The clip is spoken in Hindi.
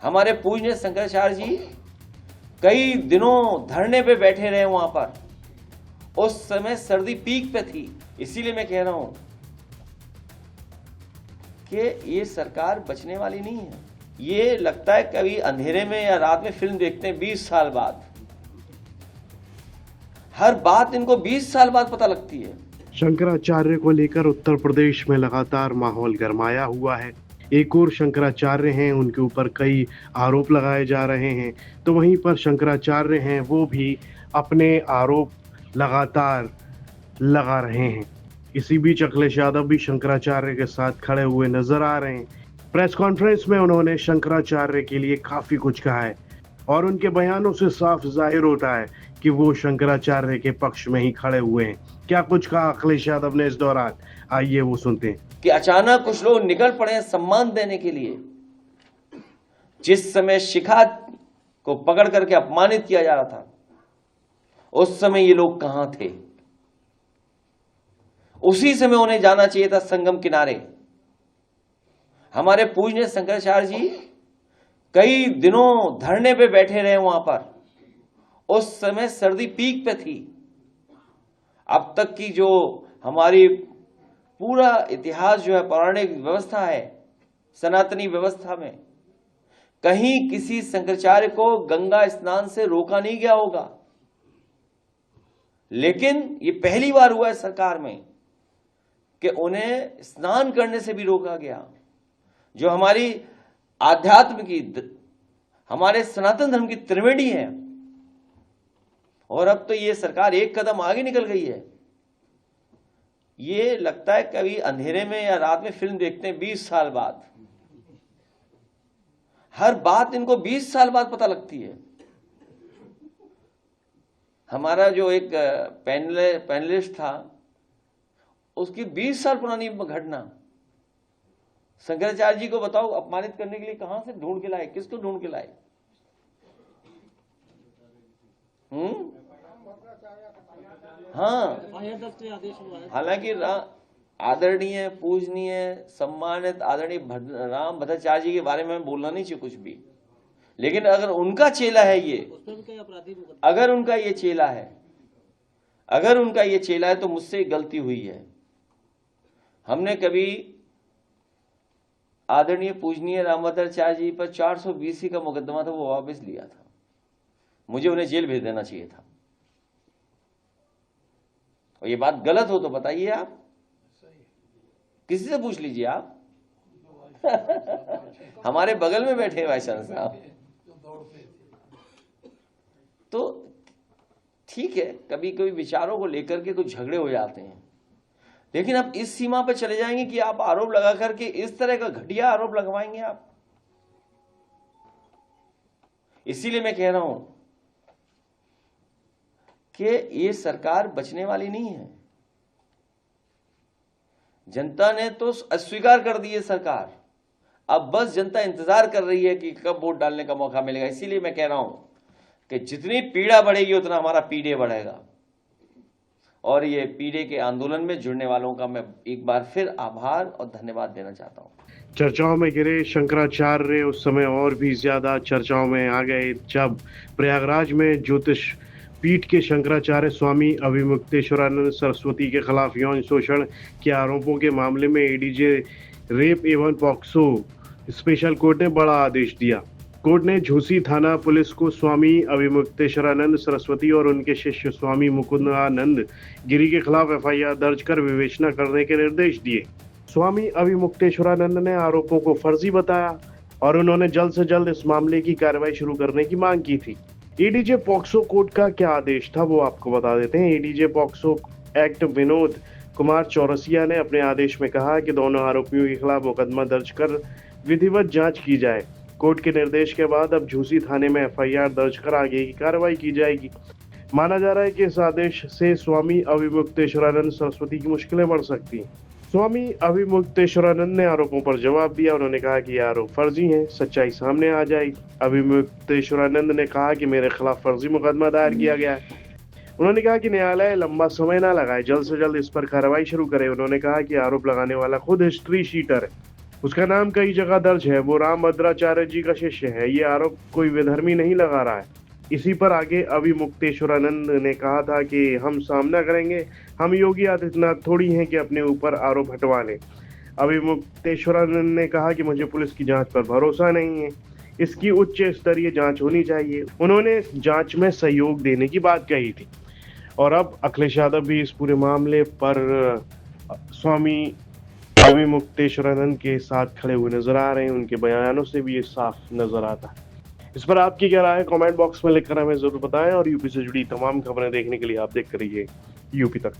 हमारे पूज्य शंकराचार्य जी कई दिनों धरने पे बैठे रहे वहां पर। उस समय सर्दी पीक पे थी। इसीलिए मैं कह रहा हूं कि ये सरकार बचने वाली नहीं है। ये लगता है कभी अंधेरे में या रात में फिल्म देखते हैं 20 साल बाद। हर बात इनको 20 साल बाद पता लगती है। शंकराचार्य को लेकर उत्तर प्रदेश में लगातार माहौल गरमाया हुआ है। एक और शंकराचार्य हैं, उनके ऊपर कई आरोप लगाए जा रहे हैं, तो वहीं पर शंकराचार्य हैं वो भी अपने आरोप लगातार लगा रहे हैं। इसी बीच अखिलेश यादव भी शंकराचार्य के साथ खड़े हुए नजर आ रहे हैं। प्रेस कॉन्फ्रेंस में उन्होंने शंकराचार्य के लिए काफी कुछ कहा है और उनके बयानों से साफ जाहिर होता है कि वो शंकराचार्य के पक्ष में ही खड़े हुए हैं। क्या कुछ कहा अखिलेश यादव ने इस दौरान, आइए वो सुनते हैं। कि अचानक कुछ लोग निकल पड़े हैं सम्मान देने के लिए। जिस समय शिखा को पकड़ करके अपमानित किया जा रहा था, उस समय ये लोग कहां थे? उसी समय उन्हें जाना चाहिए था संगम किनारे। हमारे पूज्य शंकराचार्य जी कई दिनों धरने पे बैठे रहे वहां पर। उस समय सर्दी पीक पे थी। अब तक की जो हमारी पूरा इतिहास जो है, पौराणिक व्यवस्था है, सनातनी व्यवस्था में कहीं किसी शंकराचार्य को गंगा स्नान से रोका नहीं गया होगा। लेकिन ये पहली बार हुआ है सरकार में कि उन्हें स्नान करने से भी रोका गया। जो हमारी आध्यात्म की, हमारे सनातन धर्म की त्रिवेणी है। और अब तो ये सरकार एक कदम आगे निकल गई है। ये लगता है कभी अंधेरे में या रात में फिल्म देखते हैं 20 साल बाद। हर बात इनको 20 साल बाद पता लगती है। हमारा जो एक पैनलिस्ट था, उसकी 20 साल पुरानी घटना, शंकराचार्य जी को बताओ अपमानित करने के लिए कहां से ढूंढ के लाए, किसको ढूंढ के लाए? हाँ, हालांकि आदरणीय, पूजनीय, सम्मानित आदरणीय राम भद्राचार्य जी के बारे में बोलना नहीं चाहिए कुछ भी। लेकिन अगर उनका चेला है ये, अगर उनका ये चेला है तो मुझसे गलती हुई है। हमने कभी आदरणीय पूजनीय रामभद्राचार्य जी पर 420 का मुकदमा था, वो वापस लिया था। मुझे उन्हें जेल भेज देना चाहिए था। और ये बात गलत हो तो बताइए आप, किसी से पूछ लीजिए आप। हमारे बगल में बैठे वाइस चांसलर साहब। तो ठीक है, कभी कभी विचारों को लेकर के कुछ झगड़े हो जाते हैं, लेकिन आप इस सीमा पर चले जाएंगे कि आप आरोप लगा करके इस तरह का घटिया आरोप लगवाएंगे आप। इसीलिए मैं कह रहा हूं कि ये सरकार बचने वाली नहीं है। जनता ने तो अस्वीकार कर दी है सरकार। अब बस जनता इंतजार कर रही है कि कब वोट डालने का मौका मिलेगा। इसीलिए मैं कह रहा हूं कि जितनी पीड़ा बढ़ेगी उतना हमारा पीडे बढ़ेगा। और ये पीडे के आंदोलन में जुड़ने वालों का मैं एक बार फिर आभार और धन्यवाद देना चाहता हूं। चर्चाओं में गिरे शंकराचार्य उस समय और भी ज्यादा चर्चाओं में आ गए जब प्रयागराज में ज्योतिष पीठ के शंकराचार्य स्वामी अभिमुक्तेश्वरानंद सरस्वती के खिलाफ यौन शोषण के आरोपों के मामले में एडीजे रेप एवं पॉक्सो स्पेशल कोर्ट ने बड़ा आदेश दिया। कोर्ट ने झूसी थाना पुलिस को स्वामी अभिमुक्तेश्वरानंद सरस्वती और उनके शिष्य स्वामी मुकुंदानंद गिरी के खिलाफ एफआईआर दर्ज कर विवेचना करने के निर्देश दिए। स्वामी अभिमुक्तेश्वरानंद ने आरोपों को फर्जी बताया और उन्होंने जल्द से जल्द इस मामले की कार्रवाई शुरू करने की मांग की थी। एडीजे पॉक्सो कोर्ट का क्या आदेश था वो आपको बता देते हैं। ADJ POCSO act Vinod Kumar Chaurasia ने अपने आदेश में कहा कि दोनों आरोपियों के खिलाफ मुकदमा दर्ज कर विधिवत जांच की जाए। कोर्ट के निर्देश के बाद अब झूसी थाने में एफआईआर दर्ज कर आगे की कार्रवाई की जाएगी। माना जा रहा है कि इस आदेश से स्वामी अभिमुक्तेश्वरानंद सरस्वती की मुश्किलें बढ़ सकती हैं। स्वामी अभिमुक्तेश्वरानंद ने आरोपों पर जवाब दिया। उन्होंने कहा कि ये आरोप फर्जी हैं, सच्चाई सामने आ जाएगी। अभिमुक्तेश्वरानंद ने कहा कि मेरे खिलाफ फर्जी मुकदमा दायर किया गया है। उन्होंने कहा कि न्यायालय लंबा समय ना लगाए, जल्द से जल्द इस पर कार्रवाई शुरू करे। उन्होंने कहा कि आरोप लगाने वाला खुद हिस्ट्री शीटर है। उसका नाम कई जगह दर्ज है। वो रामभद्राचार्य जी का शिष्य है। ये आरोप कोई विधर्मी नहीं लगा रहा है। इसी पर आगे अविमुक्तेश्वरानंद ने कहा था कि हम सामना करेंगे। हम योगी आदित्यनाथ थोड़ी हैं कि अपने ऊपर आरोप हटवा लें। अविमुक्तेश्वरानंद ने कहा कि मुझे पुलिस की जांच पर भरोसा नहीं है। इसकी उच्च स्तरीय जांच होनी चाहिए। उन्होंने जांच में सहयोग देने की बात कही थी। और अब अखिलेश यादव भी इस पूरे मामले पर स्वामी अविमुक्तेश्वरानंद के साथ खड़े हुए नजर आ रहे हैं। उनके बयानों से भी ये साफ नजर आता है। इस पर आपकी क्या राय है कमेंट बॉक्स में लिखकर हमें जरूर बताएं। और यूपी से जुड़ी तमाम खबरें देखने के लिए आप देखते रहिए यूपी तक।